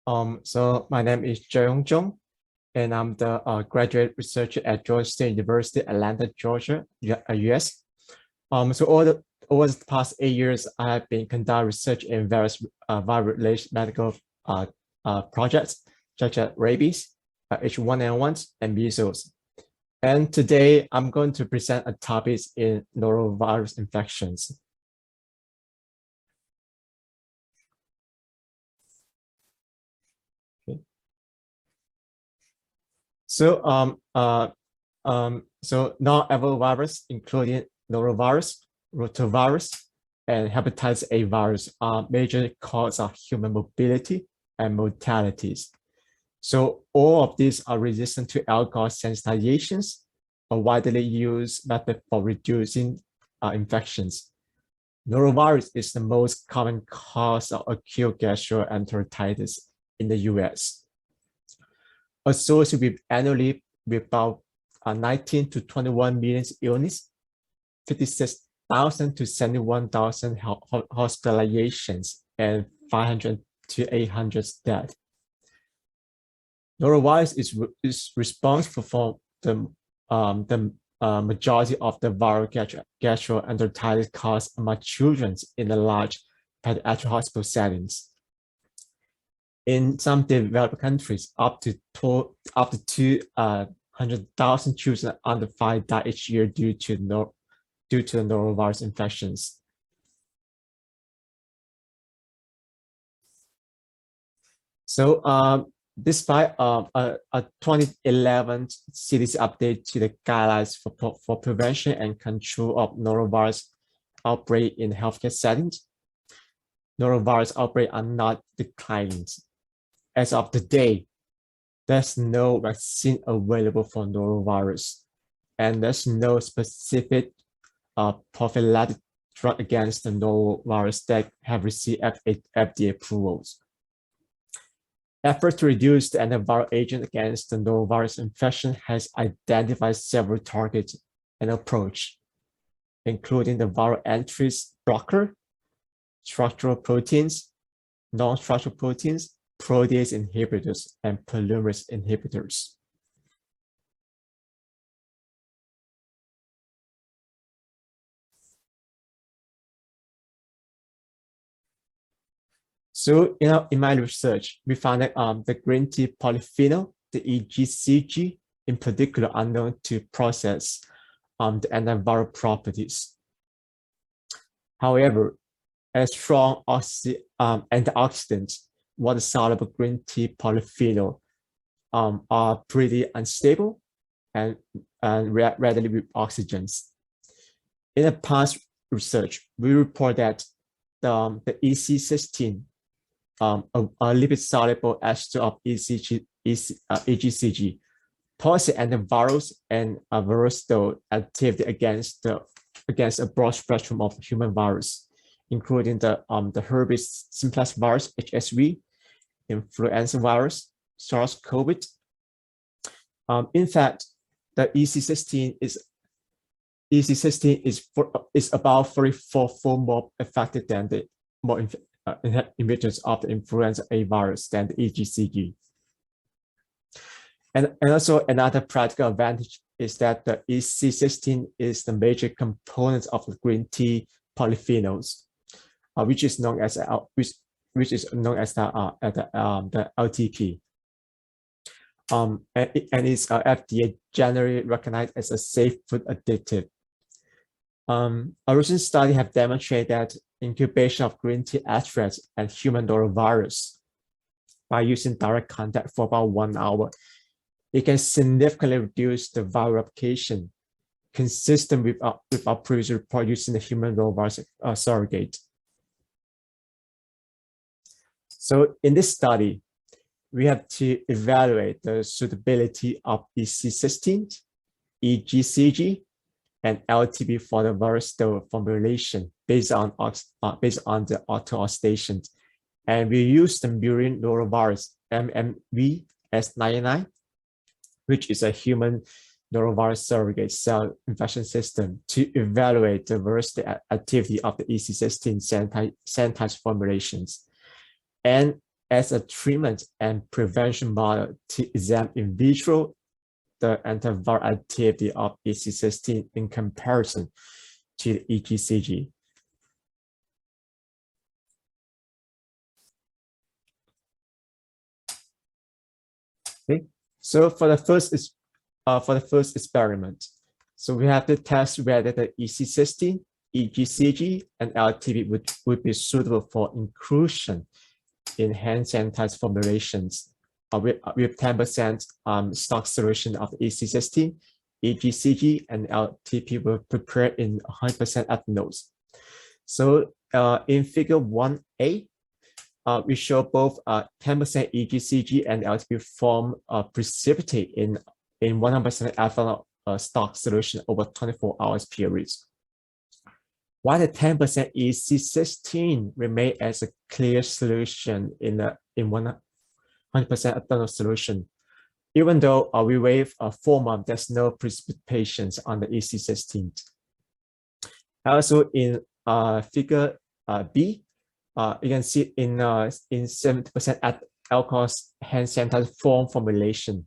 So my name is Jiarong Zhong, and I'm the graduate researcher at Georgia State University, Atlanta, Georgia, US. So over the past 8 years, I have been conducting research in various viral-related medical projects, such as rabies, H1N1, and measles. And today, I'm going to present a topic in norovirus infections. Okay. So, non-viral virus, including norovirus, rotavirus, and hepatitis A virus are major causes of human mobility and mortalities. So all of these are resistant to alcohol sensitizations, a widely used method for reducing infections. Norovirus is the most common cause of acute gastroenteritis in the US, associated with annually with about 19 to 21 million illness, 56,000 to 71,000 hospitalizations, and 500 to 800 deaths. Norovirus is responsible for the majority of the viral gastroenteritis caused among children in the large pediatric hospital settings. In some developed countries, up to 200,000 children under 5 die each year due to the norovirus infections. So, despite a 2011 CDC update to the guidelines for prevention and control of norovirus outbreak in healthcare settings, norovirus outbreaks are not declining. As of today, there's no vaccine available for norovirus, and there's no specific prophylactic drug against the norovirus that have received FDA approvals. Efforts to reduce the antiviral agent against the norovirus infection has identified several targets and approach, including the viral entries blocker, structural proteins, non-structural proteins, protease inhibitors, and polymerase inhibitors. So, in my research, we found that the green tea polyphenol, the EC16, in particular, are known to process the antiviral properties. However, a strong antioxidant, water-soluble green tea polyphenol are pretty unstable and readily with oxygens. In the past research, we report that the EC16, a lipid-soluble ester of EGCG, possess antivirals and viral activity against a broad spectrum of human virus, including the herpes simplex virus (HSV), influenza virus, SARS-CoV. In fact, the EC16 is about 44-fold more effective than the inhibitors of the influenza A virus than the EGCG. And also another practical advantage is that the EC16 is the major component of the green tea polyphenols, which is known as the LTP. And is FDA generally recognized as a safe food additive. A recent study have demonstrated that incubation of green tea extracts and human norovirus by using direct contact for about 1 hour, it can significantly reduce the viral replication, consistent with our previous report using the human norovirus surrogate. So in this study, we have to evaluate the suitability of EC16, EGCG, and LTP for the virus formulation based on the auto-oxidation. And we use the murine norovirus MMVS99, which is a human norovirus surrogate cell infection system, to evaluate the virus activity of the EC16 sanitized formulations. And as a treatment and prevention model to examine in vitro the antiviral activity of EC16 in comparison to the EGCG. Okay, so for the first experiment, so we have to test whether the EC16, EGCG, and LTP would be suitable for inclusion in hand sanitizer formulations with 10% stock solution of EC16, EGCG, and LTP were prepared in 100% ethanols. So in figure 1A, we show both 10% EGCG and LTP form precipitate in 100% ethanol stock solution over 24 hours periods, while the 10% EC16 remain as a clear solution in 100% ethanol solution. Even though we wait 4 months, there's no precipitations on the EC16. Also in figure B, you can see in 70% alcohol hand sanitizer foam formulation,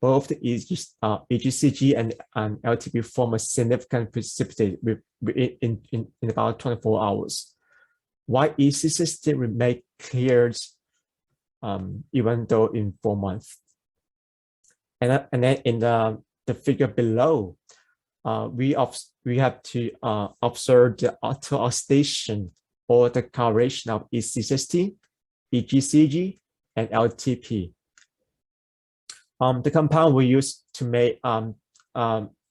both the EGCG and LTP form a significant precipitate in about 24 hours, while EC16 remain cleared even though in 4 months. And then in the figure below, we have to observe the auto-oxidation or the coloration of EC16, EGCG, and LTP. The compound we used to make about 70%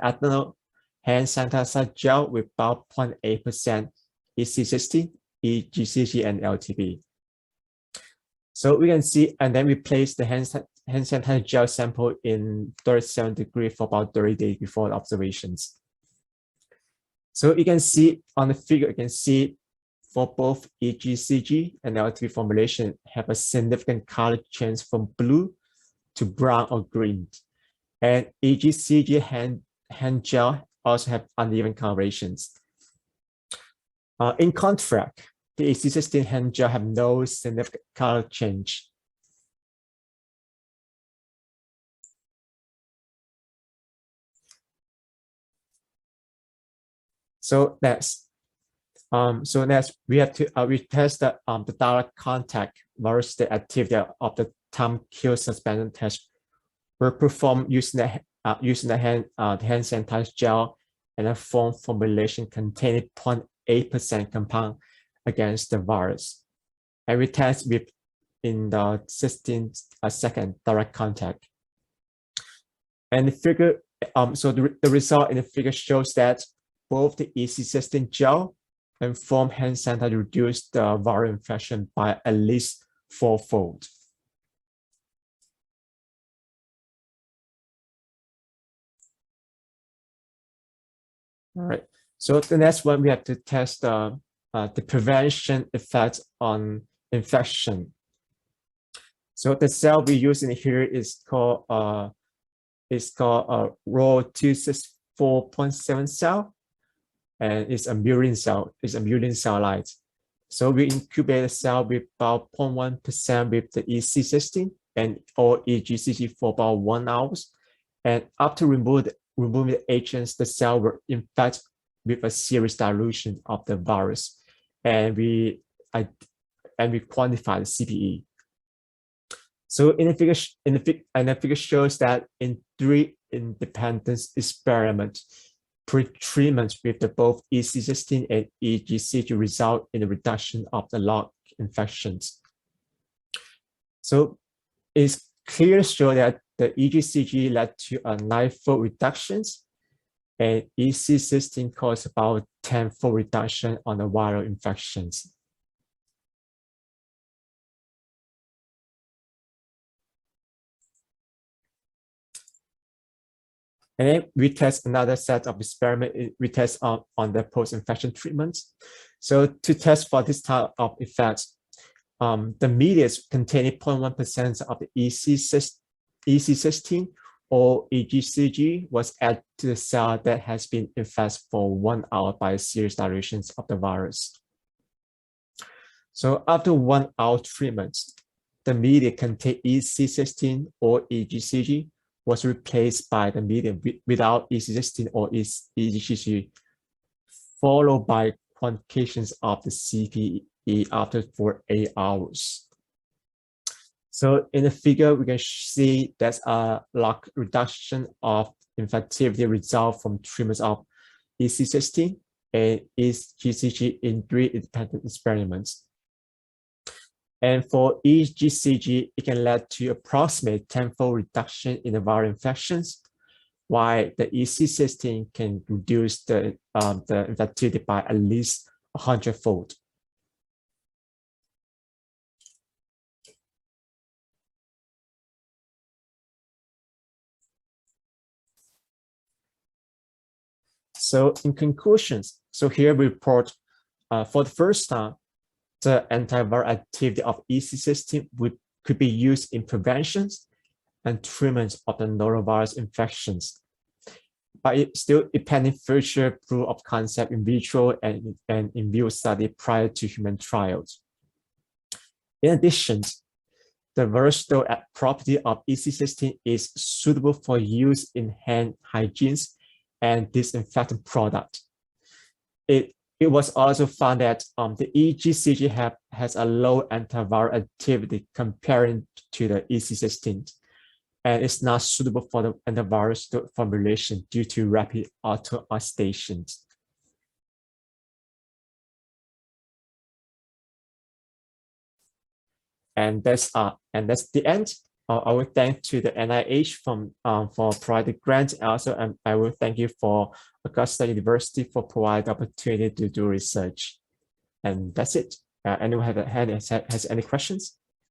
ethanol hand sanitizer gel with about 0.8% EC16, EGCG, and LTP. So we can see, and then we place the hand sanitizer gel sample in 37 degrees for about 30 days before the observations. So you can see on the figure, you can see for both EGCG and LTP formulation have a significant color change from blue to brown or green. And EGCG hand gel also have uneven colorations. In contrast, the EC16 hand gel have no significant color change. So next we have to we test the direct contact versus the activity of the time kill suspension test. We perform using the hand sanitizer gel and a foam formulation containing 0.8% compound against the virus, and we test in the 16-second direct contact. And the figure, so the result in the figure shows that both the EC16 gel and foam hand sanitizer reduce the viral infection by at least 4-fold. All right. So the next one, we have to test the prevention effects on infection. So the cell we use in here is called RO264.7 cell, and it's a murine cell. It's a murine cell line. So we incubate the cell with about 0.1% with the EC16 and or EGCG for about 1 hour. And after removing the agents, the cell will infect with a serious dilution of the virus, and we quantify the CPE. So in the figure shows that in 3 independent experiments, pre-treatment with both EC16 and EGCG result in a reduction of the log infections. So it's clear to show that the EGCG led to a 9-fold reductions, and EC16 caused about 10-fold reduction on the viral infections. And then we test another set of experiment. We test on the post-infection treatments. So to test for this type of effects, the medias containing 0.1% of the EC16 or EGCG was added to the cell that has been infected for 1 hour by serious dilutions of the virus. So after 1 hour treatment, the media containing EC16 or EGCG was replaced by the media without EC16 or EGCG, followed by quantifications of the CPE after 8 hours. So in the figure, we can see there's a log reduction of infectivity result from treatments of EC16 and EGCG in 3 independent experiments. And for EGCG, it can lead to approximately 10-fold reduction in the viral infections, while the EC16 can reduce the infectivity by at least 100-fold. So in conclusions, so here we report for the first time, the antiviral activity of EC16 could be used in preventions and treatments of the norovirus infections. But it still pending future proof of concept in vitro and in vivo study prior to human trials. In addition, the versatile property of EC16 is suitable for use in hand hygiene and disinfectant product. It was also found that the EGCG has a low antiviral activity comparing to the EC16, and it's not suitable for the antivirus formulation due to rapid auto-oxidation. And that's the end. I will thank to the NIH for providing grant. Also, I will thank you for Augusta University for providing the opportunity to do research. And that's it. Anyone has any questions?